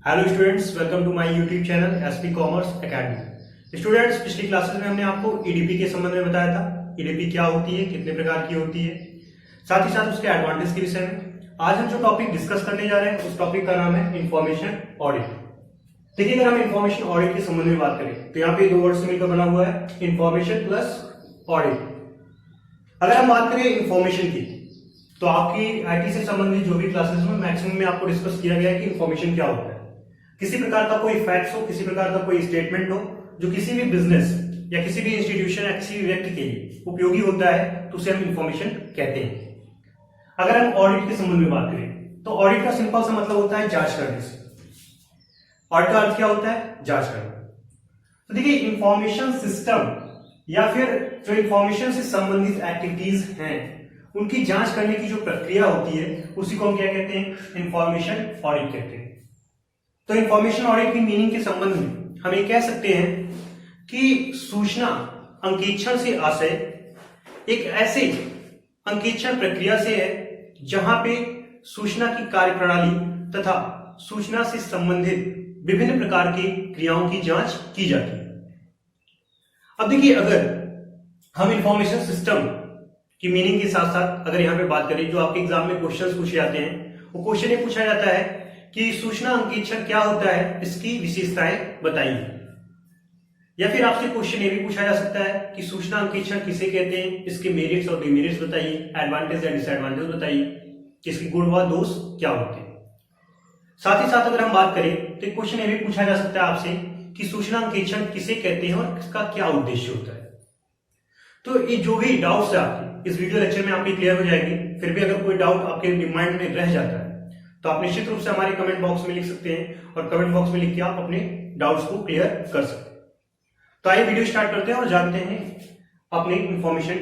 Hello students, welcome to my YouTube channel SP commerce academy. Students, पिछली classes में हमने आपको ईडीपी के संबंध में बताया था। ईडीपी क्या होती है, कितने प्रकार की होती है, साथ ही साथ उसके एडवांटेज के विषय में आज हम जो टॉपिक डिस्कस करने जा रहे हैं उस टॉपिक का नाम है इंफॉर्मेशन ऑडिट। देखिए, अगर हम इंफॉर्मेशन ऑडिट के संबंध में बात करें तो यहाँ पे दो वर्ड से मिलकर बना हुआ है, इंफॉर्मेशन प्लस ऑडिट। अगर हम बात करें इंफॉर्मेशन की तो आपकी आईटी से संबंधित जो भी क्लासेस में मैक्सिमम में आपको डिस्कस किया गया है कि इंफॉर्मेशन क्या होता है। किसी प्रकार का कोई फैक्ट्स हो, किसी प्रकार का कोई स्टेटमेंट हो जो किसी भी बिजनेस या किसी भी इंस्टीट्यूशन या किसी भी व्यक्ति के लिए उपयोगी होता है तो उसे हम इंफॉर्मेशन कहते हैं। अगर हम ऑडिट के संबंध में बात करें तो ऑडिट का सिंपल सा मतलब होता है जांच करने से। ऑडिट का अर्थ क्या होता है? जांच करना। तो देखिए, इंफॉर्मेशन सिस्टम या फिर जो इंफॉर्मेशन से संबंधित एक्टिविटीज हैं उनकी जांच करने की जो प्रक्रिया होती है उसी को हम क्या कहते हैं? इंफॉर्मेशन ऑडिट कहते हैं। तो इंफॉर्मेशन ऑडिट की मीनिंग के संबंध में हम ये कह सकते हैं कि सूचना अंकेक्षण से आशय एक ऐसे अंकेक्षण प्रक्रिया से है जहां पे सूचना की कार्यप्रणाली तथा सूचना से संबंधित विभिन्न प्रकार की क्रियाओं की जांच की जाती है। अब देखिए, अगर हम इंफॉर्मेशन सिस्टम की मीनिंग के साथ साथ अगर यहां पे बात करें, जो आपके एग्जाम में क्वेश्चंस पूछे जाते हैं वो क्वेश्चन ये पूछा जाता है कि सूचना अंकेक्षण क्या होता है, इसकी विशेषताएं बताइए। या फिर आपसे क्वेश्चन ये भी पूछा जा सकता है कि सूचना अंकेक्षण किसे कहते हैं, इसके मेरिट्स और डिमेरिट्स बताइए, एडवांटेज या डिसएडवांटेज बताइए, इसके गुण व दोष क्या होते हैं। साथ ही साथ अगर हम बात करें तो क्वेश्चन ये भी पूछा जा सकता है आपसे कि सूचना अंकेक्षण किसे कहते हैं और इसका क्या उद्देश्य होता है। तो ये जो भी डाउट्स है आपके इस वीडियो लेक्चर में आपके क्लियर हो जाएंगे। फिर भी अगर कोई डाउट आपके माइंड में रह जाता है तो आप निश्चित रूप से हमारे कमेंट बॉक्स में लिख सकते हैं और कमेंट बॉक्स में लिख के आप अपने डाउट्स को क्लियर कर सकते हैं। तो आइए वीडियो स्टार्ट करते हैं और जानते हैं अपने इंफॉर्मेशन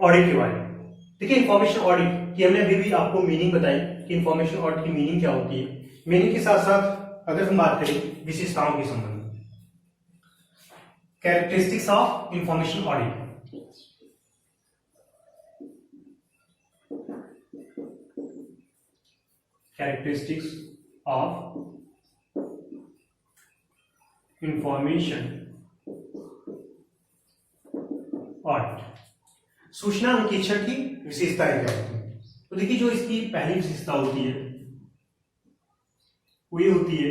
ऑडिट के बारे में। देखिए, इंफॉर्मेशन ऑडिट की हमने अभी भी आपको मीनिंग बताई कि इंफॉर्मेशन ऑडिट की मीनिंग क्या होती है। मीनिंग के साथ साथ अगर हम बात करें विशेषताओं के संबंध में, characteristics of information audit. Characteristics of information audit। सूचना अंकेक्षण की विशेषताएं क्या होती है? तो देखिए, जो इसकी पहली विशेषता होती है वो ये होती है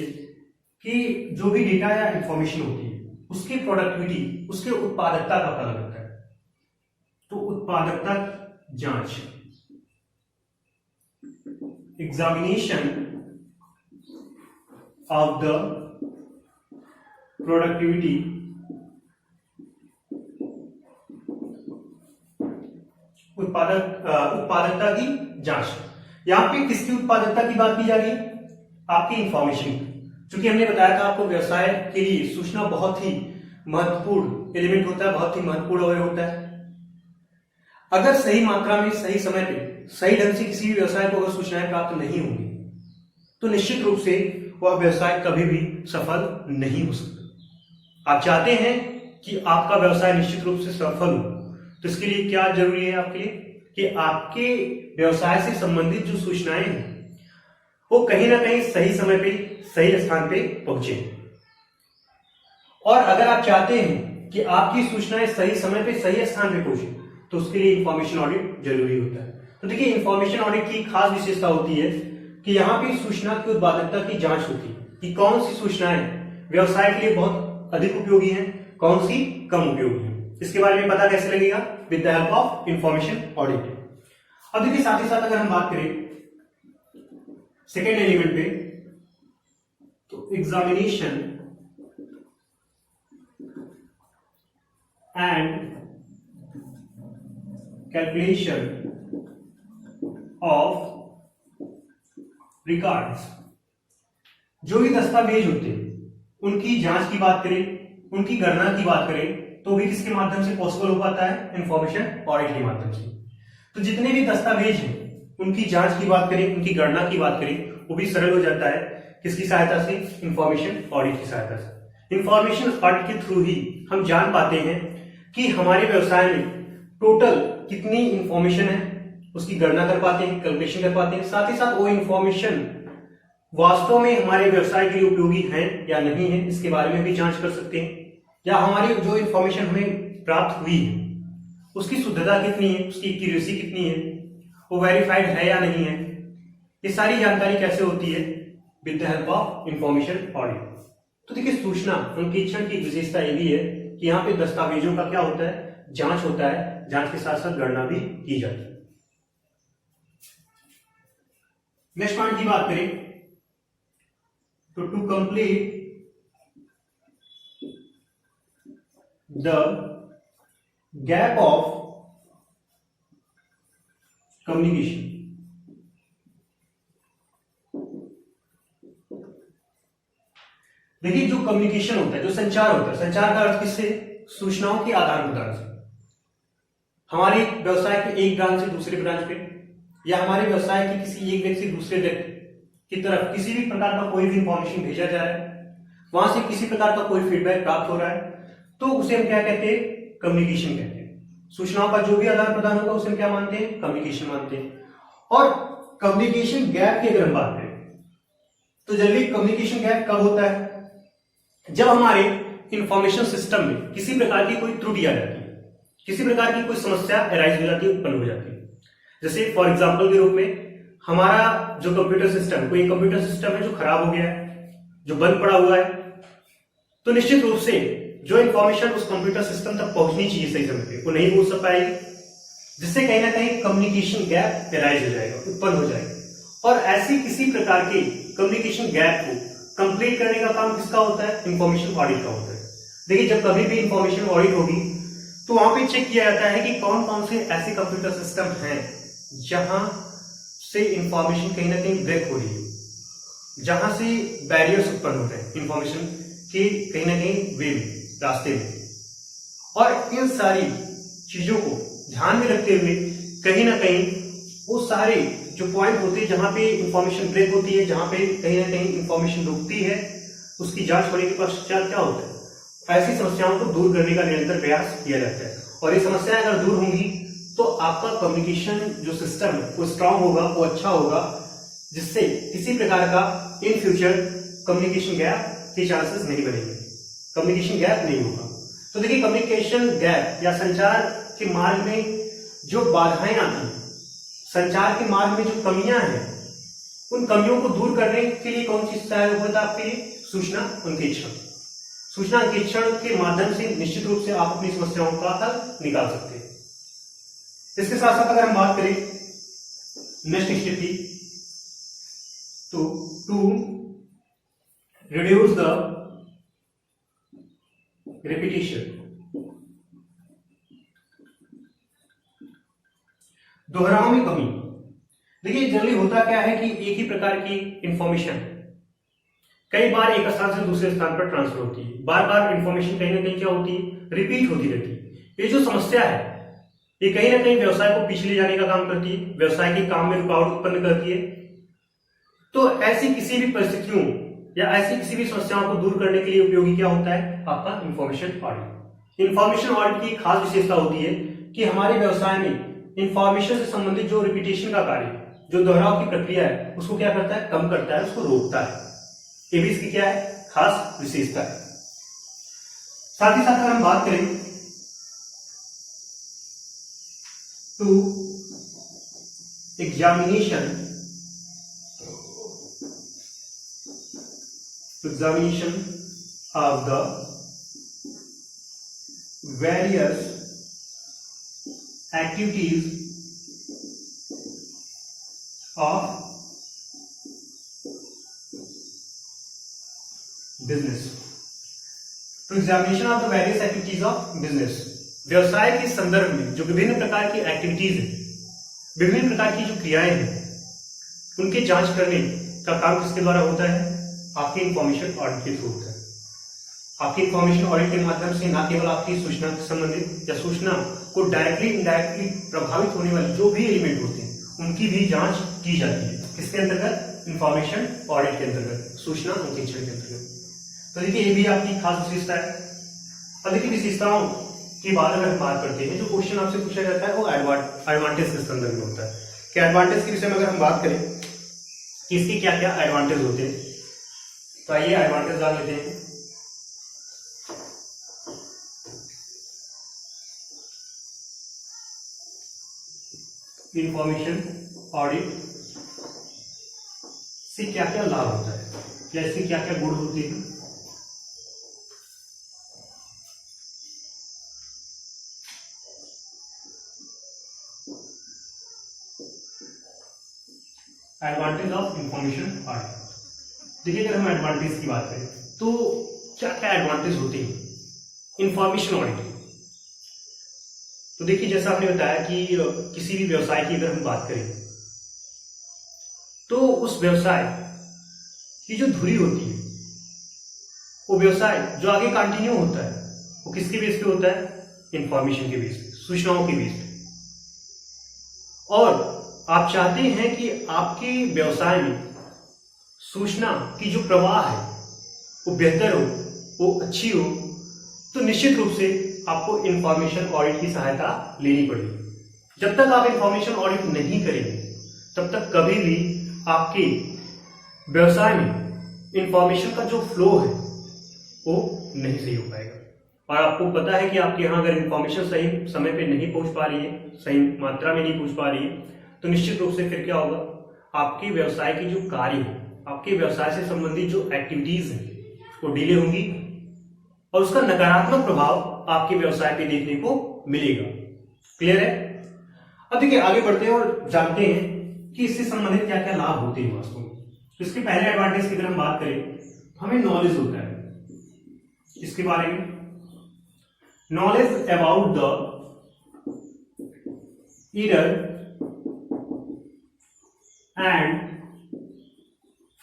कि जो भी डेटा या इंफॉर्मेशन होती है उसकी प्रोडक्टिविटी, उसके उत्पादकता का पता लगता है। तो उत्पादकता जांच, examination of the productivity उत्पादकता की जांच। यहां पे किसकी उत्पादकता की बात की जा रही है? आपकी इंफॉर्मेशन की। चूंकि हमने बताया था आपको व्यवसाय के लिए सूचना बहुत ही महत्वपूर्ण एलिमेंट होता है, बहुत ही महत्वपूर्ण अवयव होता है। अगर सही मात्रा में, सही समय पे, सही ढंग से किसी भी व्यवसाय को अगर सूचनाएं प्राप्त नहीं होंगी तो निश्चित रूप से वह व्यवसाय कभी भी सफल नहीं हो सकता। आप चाहते हैं कि आपका व्यवसाय निश्चित रूप से सफल हो, तो इसके लिए क्या जरूरी है आपके लिए कि आपके व्यवसाय से संबंधित जो सूचनाएं हैं वो कहीं ना कहीं सही समय पे, सही स्थान पे पहुंचे। और अगर आप चाहते हैं कि आपकी सूचनाएं सही समय पे, सही स्थान पे पहुंचे तो उसके लिए इंफॉर्मेशन ऑडिट जरूरी होता है। तो देखिए, इंफॉर्मेशन ऑडिट की खास विशेषता होती है कि यहाँ पे सूचना की उत्पादकता की जांच होती है कि कौन सी सूचनाएं व्यवसाय के लिए बहुत अधिक उपयोगी हैं, कौन सी कम उपयोगी हैं। इसके बारे में पता कैसे लगेगा? With the help of information audit. अब देखिए, साथ ही साथ अगर हम बात करें सेकेंड एलिमेंट पे तो examination and calculation of records. जो भी दस्तावेज होते हैं उनकी जांच की बात करें, उनकी गणना की बात करें तो भी किसके माध्यम से पॉसिबल हो पाता है? इंफॉर्मेशन ऑडिट के माध्यम से। तो जितने भी दस्तावेज हैं उनकी जांच की बात करें, उनकी गणना की बात करें, वो भी सरल हो जाता है किसकी सहायता से? इंफॉर्मेशन ऑडिट की सहायता से। इंफॉर्मेशन ऑडिट के थ्रू ही हम जान पाते हैं कि हमारे व्यवसाय में टोटल कितनी इंफॉर्मेशन है उसकी गणना कर पाते हैं, कैलकुलेशन कर पाते हैं। साथ ही साथ वो इंफॉर्मेशन वास्तव में हमारे व्यवसाय के लिए उपयोगी हैं या नहीं है, इसके बारे में भी जांच कर सकते हैं, या हमारी जो इंफॉर्मेशन हमें प्राप्त हुई है उसकी शुद्धता कितनी है, उसकी एक्यूरेसी कितनी है, वो वेरीफाइड है या नहीं है। ये सारी जानकारी कैसे होती है? With the help of information audit. तो देखिए, सूचना अंकेक्षण की विशेषता ये भी है कि यहाँ पे दस्तावेजों का क्या होता है, जांच होता है, जांच के साथ साथ गणना भी की जाती है। नेक्स्ट पॉइंट की बात करें तो to complete the gap of communication, देखिए जो कम्युनिकेशन होता है, जो संचार होता है, संचार का अर्थ किससे? सूचनाओं के आदान प्रदान से। हमारे व्यवसाय के एक ब्रांच से दूसरे ब्रांच पे, या हमारे व्यवसाय के किसी एक व्यक्ति से दूसरे व्यक्ति की तरफ किसी भी प्रकार का कोई भी इंफॉर्मेशन भेजा जा रहा है, वहां से किसी प्रकार का कोई फीडबैक प्राप्त हो रहा है, तो उसे हम क्या कहते हैं? कम्युनिकेशन कहते हैं। सूचनाओं का जो भी आदान प्रदान होगा उसे हम क्या मानते हैं? कम्युनिकेशन मानते हैं। और कम्युनिकेशन गैप की अगर हम बात करें तो जनरली कम्युनिकेशन गैप कब होता है? जब हमारे इंफॉर्मेशन सिस्टम में किसी प्रकार की कोई त्रुटि आ जाती है, किसी प्रकार की कोई समस्या अराइज हो जाती है, उत्पन्न हो जाती है। जैसे फॉर एग्जांपल के रूप में हमारा जो कंप्यूटर सिस्टम, कोई कंप्यूटर सिस्टम है जो खराब हो गया है, जो बंद पड़ा हुआ है, तो निश्चित रूप से जो इंफॉर्मेशन उस कंप्यूटर सिस्टम तक पहुंचनी चाहिए सही समय पे, वो नहीं पहुंच पाएगी, जिससे कहीं ना कहीं कम्युनिकेशन गैप अराइज हो जाएगा, उत्पन्न हो जाएगा। और ऐसी किसी प्रकार के कम्युनिकेशन गैप को कंप्लीट करने का काम किसका होता है? इंफॉर्मेशन ऑडिट का होता है। देखिए, जब कभी भी इंफॉर्मेशन ऑडिट होगी तो वहां पे चेक किया जाता है कि कौन कौन से ऐसे कंप्यूटर सिस्टम हैं जहां से इंफॉर्मेशन कहीं ना कहीं ब्रेक हो रही है, जहां से बैरियर्स उत्पन्न हो रहे हैं इंफॉर्मेशन के कहीं ना कहीं वे में, रास्ते में। और इन सारी चीजों को ध्यान में रखते हुए कहीं ना कहीं वो सारे जो पॉइंट होते हैं जहां पे इंफॉर्मेशन ब्रेक होती है, जहां पे कहीं ना कहीं इंफॉर्मेशन रुकती है, उसकी जांच होने के पश्चात क्या होता है? ऐसी समस्याओं को दूर करने का निरंतर प्रयास किया जाता है। और ये समस्याएं अगर दूर होंगी तो आपका कम्युनिकेशन जो सिस्टम है वो स्ट्रांग होगा, वो अच्छा होगा, जिससे किसी प्रकार का इन फ्यूचर कम्युनिकेशन गैप के चांसेस नहीं बनेंगे, कम्युनिकेशन गैप नहीं होगा। तो देखिए, कम्युनिकेशन गैप या संचार के मार्ग में जो बाधाएं आती हैं, संचार के मार्ग में जो कमियां हैं, उन कमियों को दूर करने के लिए कौन सी सहायक होता है आपके लिए? सूचना अंकेक्षण। सूचना अंकेक्षण के माध्यम से निश्चित रूप से आप अपनी समस्याओं का हल निकाल सकते हैं। इसके साथ साथ अगर हम बात करें नेक्स्ट स्टेप की, तो टू रिड्यूस द रिपीटिशन, दोहराव में कमी। देखिए, जनरली होता क्या है कि एक ही प्रकार की इंफॉर्मेशन कई बार एक स्थान से दूसरे स्थान पर ट्रांसफर होती है, बार बार इंफॉर्मेशन कहीं ना कहीं क्या होती है? रिपीट होती रहती है। ये जो समस्या है ये कहीं ना कहीं व्यवसाय को पीछे ले जाने का काम करती है, व्यवसाय के काम में रुकावट उत्पन्न करती है। तो ऐसी किसी भी परिस्थितियों या ऐसी किसी भी समस्याओं को दूर करने के लिए उपयोगी क्या होता है? आपका इंफॉर्मेशन ऑडिट। इंफॉर्मेशन ऑडिट की खास विशेषता होती है कि हमारे व्यवसाय में इंफॉर्मेशन से संबंधित जो रिपीटेशन का कार्य, जो दोहराव की प्रक्रिया है, उसको क्या करता है? कम करता है, उसको रोकता है। ये भी इसकी क्या है? खास विशेषता है। साथ ही साथ अगर हम बात करें to examination of the various activities of business, to examination of the various activities of business. व्यवसाय के संदर्भ में जो विभिन्न प्रकार की एक्टिविटीज है, विभिन्न प्रकार की जो क्रियाएं हैं, उनकी जांच करने का काम किसके द्वारा होता है? आपके इंफॉर्मेशन ऑडिट के थ्रू होता है। आपकी इंफॉर्मेशन ऑडिट के माध्यम से न केवल आपकी सूचना से संबंधित या सूचना को डायरेक्टली इनडायरेक्टली प्रभावित होने वाले जो भी एलिमेंट होते हैं, उनकी भी जांच की जाती है। किसके अंतर्गत? इंफॉर्मेशन ऑडिट के अंतर्गत, सूचना अंकेक्षण के अंतर्गत। तो देखिए, ये भी आपकी खास विशेषता है। और देखिए, विशेषताओं की बात अगर हम बात करते हैं, जो क्वेश्चन आपसे पूछा जाता है वो एडवांटेज के संदर्भ में होता है। कि एडवांटेज के विषय में अगर हम बात करें कि इसके क्या क्या एडवांटेज होते हैं। तो आइए एडवांटेज डाल लेते हैं। इंफॉर्मेशन ऑडिट से क्या क्या लाभ होता है या इससे क्या क्या गुण होते हैं। Advantage of information audit. देखिए अगर हम एडवांटेज की बात करें तो क्या क्या एडवांटेज होते हैं इंफॉर्मेशन ऑडिट के। तो देखिए जैसा आपने बताया कि किसी भी व्यवसाय की अगर हम बात करें तो उस व्यवसाय की जो धुरी होती है वो व्यवसाय जो आगे कंटिन्यू होता है वो किसके बेस पे होता है, इंफॉर्मेशन के बेस पे, सूचनाओं के बेस पे। और आप चाहते हैं कि आपके व्यवसाय में सूचना की जो प्रवाह है वो बेहतर हो, वो अच्छी हो, तो निश्चित रूप से आपको इंफॉर्मेशन ऑडिट की सहायता लेनी पड़ेगी। जब तक आप इंफॉर्मेशन ऑडिट नहीं करेंगे तब तक कभी भी आपके व्यवसाय में इंफॉर्मेशन का जो फ्लो है वो नहीं सही हो पाएगा। और आपको पता है कि आपके यहाँ अगर इंफॉर्मेशन सही समय पे नहीं पहुंच पा रही है, सही मात्रा में नहीं पहुंच पा रही है, तो निश्चित रूप से फिर क्या होगा, आपके व्यवसाय की जो कार्य है, आपके व्यवसाय से संबंधित जो एक्टिविटीज है वो डिले होंगी और उसका नकारात्मक प्रभाव आपके व्यवसाय पे देखने को मिलेगा। क्लियर है? अब देखिए आगे बढ़ते हैं और जानते हैं कि इससे संबंधित क्या क्या लाभ होते हैं वास्तव में। तो इसके पहले एडवांटेज की अगर हम बात करें तो हमें नॉलेज होता है इसके बारे में, knowledge about the error and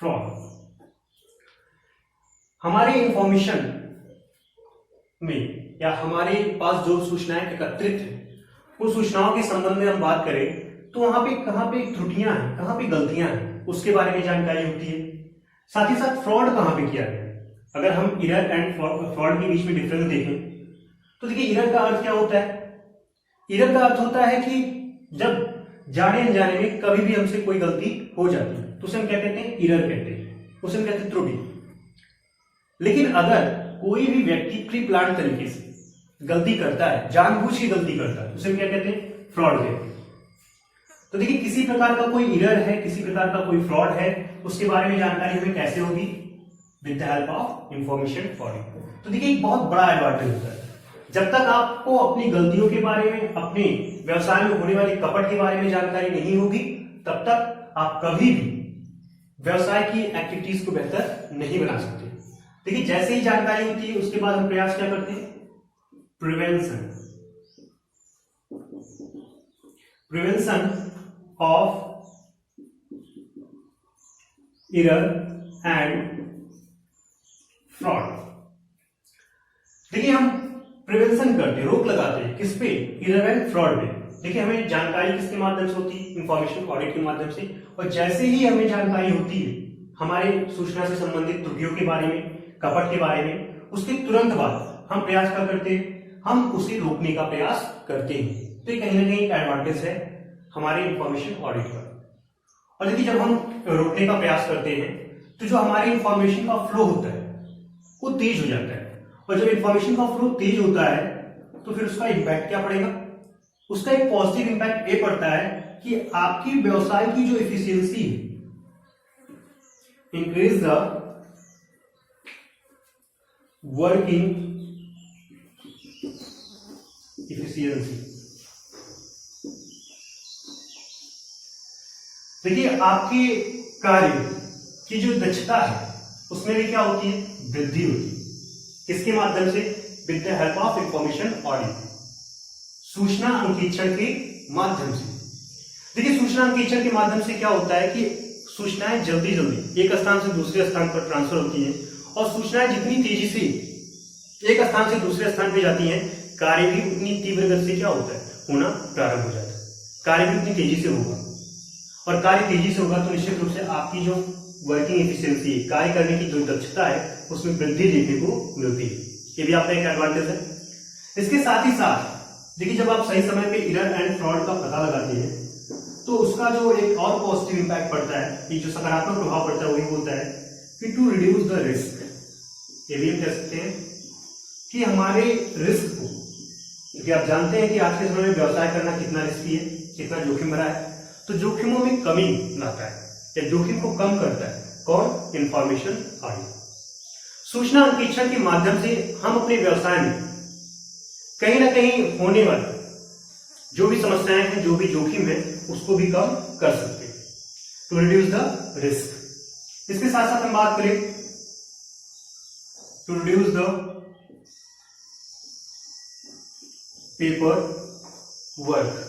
fraud. हमारी इंफॉर्मेशन में या हमारे पास जो सूचनाएं एकत्रित है उन सूचनाओं के संबंध में हम बात करें तो वहां पे कहां पे त्रुटियां हैं, कहां पे गलतियां हैं, उसके बारे में जानकारी होती है। साथ ही साथ फ्रॉड कहां पे किया गया है। अगर हम एरर एंड फ्रॉड के बीच में डिफरेंस देखें तो देखिए एरर का अर्थ क्या होता है। एरर का अर्थ होता है कि जब जाने अनजाने में कभी भी हमसे कोई गलती हो जाती है तो उसे हम क्या कहते हैं, एरर कहते हैं, उसे हम कहते हैं त्रुटि। लेकिन अगर कोई भी व्यक्ति प्री प्लान तरीके से गलती करता है, जानबूझ के गलती करता है, उसे हम क्या कहते हैं, फ्रॉड कहते हैं। तो देखिए किसी प्रकार का कोई एरर है, किसी प्रकार का कोई फ्रॉड है, उसके बारे में जानकारी हमें कैसे होगी, with the help of information audit. तो देखिए एक बहुत बड़ा एडवांटेज होता है। जब तक आपको अपनी गलतियों के बारे में, अपने व्यवसाय में होने वाले कपट के बारे में जानकारी नहीं होगी, तब तक आप कभी भी व्यवसाय की एक्टिविटीज को बेहतर नहीं बना सकते। देखिए जैसे ही जानकारी होती है उसके बाद हम प्रयास क्या करते हैं, prevention of error and fraud. देखिए हम प्रिवेंशन करते हैं, रोक लगाते हैं किस पे, एरर एंड फ्रॉड पे। देखिए हमें जानकारी किसके माध्यम से होती है, इंफॉर्मेशन ऑडिट के माध्यम से। और जैसे ही हमें जानकारी होती है हमारे सूचना से संबंधित त्रुटियों के बारे में, कपट के बारे में, उसके तुरंत बाद हम प्रयास क्या करते हैं, हम उसे रोकने का प्रयास करते हैं। तो ये कहीं ना कहीं एडवांटेज है हमारे इंफॉर्मेशन ऑडिट का। और देखिए जब हम रोकने का प्रयास करते हैं तो जो हमारे इंफॉर्मेशन का फ्लो होता है वो तेज हो जाता है। और जब इंफॉर्मेशन का फ्लो तेज होता है तो फिर उसका इंपैक्ट क्या पड़ेगा, उसका एक पॉजिटिव इंपैक्ट ये पड़ता है कि आपकी व्यवसाय की जो एफिशिएंसी है, इंक्रीज द वर्किंग एफिशिएंसी। देखिए आपके कार्य की जो दक्षता है उसमें भी क्या होती है, वृद्धि होती है। किसके माध्यम से, with the help of information audit, सूचना अंकेक्षण के माध्यम से। देखिए सूचना अंकेक्षण के माध्यम से क्या होता है कि सूचनाएं जल्दी जल्दी एक स्थान से दूसरे स्थान पर ट्रांसफर होती हैं और सूचनाएं जितनी तेजी से एक स्थान से दूसरे स्थान पे जाती हैं, कार्य भी उतनी तीव्र गति से क्या होता है, होना प्रारंभ हो जाता है। कार्य भी उतनी तेजी से होगा और कार्य तेजी से होगा तो निश्चित रूप से आपकी जो वर्किंग एफिशिएंसी, कार्य करने की जो दक्षता है उसमें वृद्धि देखने को मिलती है। ये भी आपका एक एडवांटेज है। इसके साथ ही साथ देखिए जब आप सही समय पे एरर एंड फ्रॉड का पता लगाते हैं तो उसका जो एक और पॉजिटिव इंपैक्ट पड़ता है, एक जो सकारात्मक प्रभाव पड़ता है वही होता है कि टू रिड्यूस द रिस्क। ये भी हम कह सकते हैं कि हमारे रिस्क को, क्योंकि आप जानते हैं कि आज के समय में व्यवसाय करना कितना रिस्की है, कितना जोखिम भरा है, तो जोखिमों में कमी लाता है या जोखिम को कम करता है कौन? Information audit. सूचना अंकेक्षण के माध्यम से हम अपने व्यवसाय में कहीं ना कहीं होने वाले जो भी समस्याएं हैं, जो भी जोखिम है, उसको भी कम कर सकते हैं, टू रिड्यूस द रिस्क। इसके साथ साथ हम बात करें to reduce the paper work.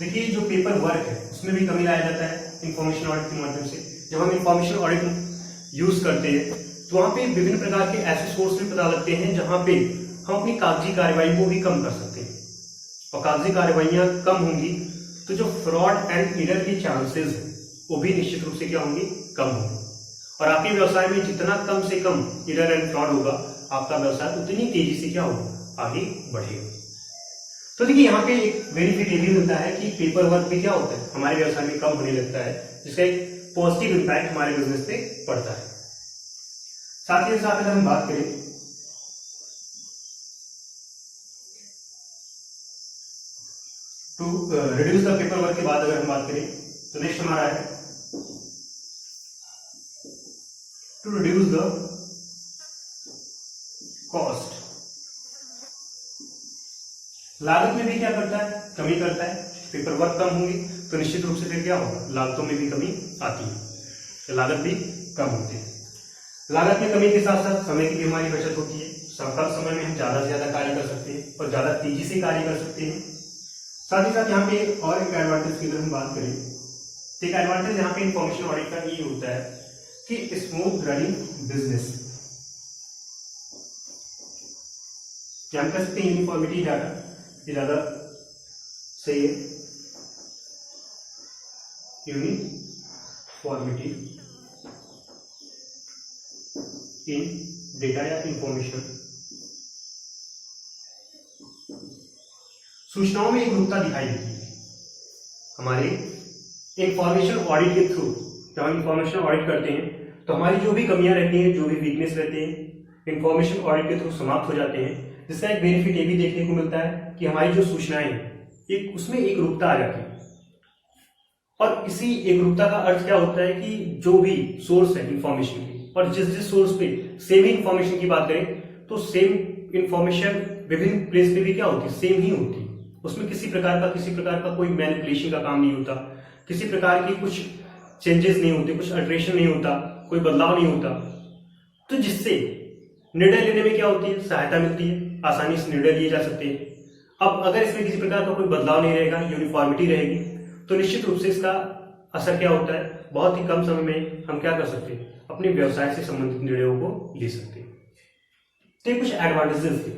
देखिए जो पेपर वर्क है उसमें भी कमी लाया जाता है इंफॉर्मेशन ऑडिट के माध्यम से। जब हम इंफॉर्मेशन ऑडिट यूज करते हैं तो वहां पे विभिन्न प्रकार के ऐसे सोर्स भी पता लगते हैं जहां पे हम अपनी कागजी कार्रवाई को भी कम कर सकते हैं, और कागजी कार्रवाइयां कम होंगी तो जो फ्रॉड एंड एरर के चांसेस हैं वो भी निश्चित रूप से क्या होंगे? कम होंगे। और आपके व्यवसाय में जितना कम से कम एरर एंड फ्रॉड होगा, आपका व्यवसाय उतनी तेजी से क्या होगा? आगे बढ़ेगा। तो देखिए यहाँ पे एक बेनिफिट ये भी मिलता है कि पेपर वर्क भी क्या होता है? हमारे व्यवसाय में कम होने लगता है, जिसका एक पॉजिटिव इंपैक्ट हमारे बिजनेस पे पड़ता है। साथ ही साथ अगर हम बात करें to reduce the paper work के बाद अगर हम बात करें तो नेक्स्ट हमारा है टू रिड्यूस द कॉस्ट। लागत में भी क्या करता है? कमी करता है। पेपर वर्क कम होंगी तो निश्चित रूप से फिर क्या होगा? लागतों में भी कमी आती है, लागत भी कम होती है। लागत में कमी के साथ साथ समय की भी हमारी बचत होती है। कम समय में हम ज्यादा से ज्यादा कार्य कर सकते हैं और ज्यादा तेजी से कार्य कर सकते हैं। साथ ही साथ यहाँ पे और एक एडवांटेज की अगर हम बात करें तो एक एडवांटेज यहाँ पे इंफॉर्मेशन ऑडिट का ये होता है कि स्मूथ रनिंग बिजनेस। क्या हम कह सकते हैं यूनिफॉर्मिटी ज्यादा सही है, यूनिफॉर्मिटी इन डेटा या इंफॉर्मेशन। सूचनाओं में एकरूपता दिखाई देती है। हमारे इंफॉर्मेशन ऑडिट के थ्रू जब हम इंफॉर्मेशन ऑडिट करते हैं तो हमारी जो भी कमियां रहती हैं, जो भी वीकनेस रहते हैं, इंफॉर्मेशन ऑडिट के थ्रू समाप्त हो जाते हैं। जिसका एक बेनिफिट ये भी देखने को मिलता है कि हमारी जो सूचनाएं हैं एक उसमें एकरूपता आ जाती है। और इसी एकरूपता का अर्थ क्या होता है कि जो भी सोर्स है इंफॉर्मेशन की, और जिस सोर्स पे सेम ही इंफॉर्मेशन की बात करें तो सेम इंफॉर्मेशन विभिन्न प्लेस पे भी क्या होती है? सेम ही होती है। उसमें किसी प्रकार का कोई मैनिपुलेशन का काम नहीं होता, किसी प्रकार की कुछ चेंजेस नहीं होते, कुछ अल्टरेशन नहीं होता, कोई बदलाव नहीं होता। तो जिससे निर्णय लेने में क्या होती है? सहायता मिलती है, आसानी से निर्णय लिए जा सकते हैं। अब अगर इसमें किसी प्रकार का कोई बदलाव नहीं रहेगा, यूनिफॉर्मिटी रहेगी, तो निश्चित रूप से इसका असर क्या होता है? बहुत ही कम समय में हम क्या कर सकते हैं? अपने व्यवसाय से संबंधित निर्णयों को ले सकते हैं। तो ये कुछ एडवांटेजेस थे।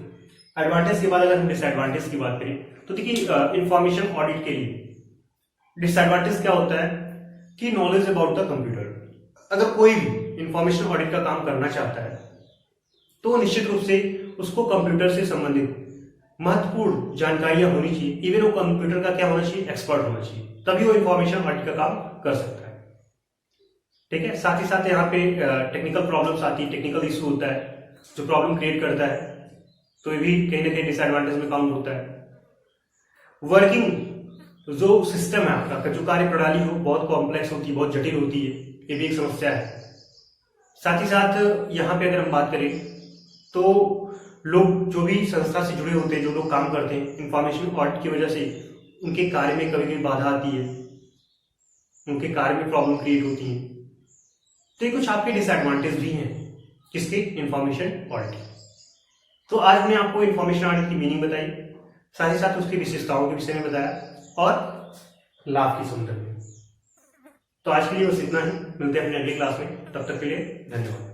एडवांटेज के बाद अगर हम डिसएडवांटेज की बात करें तो देखिए इंफॉर्मेशन ऑडिट के लिए डिसएडवांटेज क्या होता है कि नॉलेज अबाउट द कंप्यूटर। अगर कोई भी इंफॉर्मेशन ऑडिट का काम करना चाहता है तो निश्चित रूप से उसको कंप्यूटर से संबंधित महत्वपूर्ण जानकारियां होनी चाहिए। इवन वो कंप्यूटर का क्या होना चाहिए? एक्सपर्ट होना चाहिए, तभी वो इंफॉर्मेशन ऑडिट का काम कर सकता है। ठीक है। साथ ही साथ यहाँ पे टेक्निकल प्रॉब्लम्स आती है, टेक्निकल इशू होता है जो प्रॉब्लम क्रिएट करता है, तो ये भी कहीं ना कहीं डिसएडवांटेज में काउंट होता है। वर्किंग जो सिस्टम है आपका, जो कार्य प्रणाली हो बहुत कॉम्प्लेक्स होती है, बहुत जटिल होती है, ये भी एक समस्या है। साथ ही साथ यहाँ पे अगर हम बात करें तो लोग जो भी संस्था से जुड़े होते हैं, जो लोग काम करते हैं, इंफॉर्मेशन ऑडिट की वजह से उनके कार्य में कभी कभी बाधा आती है, उनके कार्य में प्रॉब्लम क्रिएट होती है। तो ये कुछ आपके डिसएडवांटेज भी हैं किसके? Information audit. तो आज हमने आपको इंफॉर्मेशन ऑडिट की मीनिंग बताई, साथ ही साथ उसकी विशेषताओं के विषय में बताया और लाभ के संदर्भ में। तो आज के लिए बस इतना ही, मिलते हैं अपने अगली क्लास में, तब तक के लिए धन्यवाद।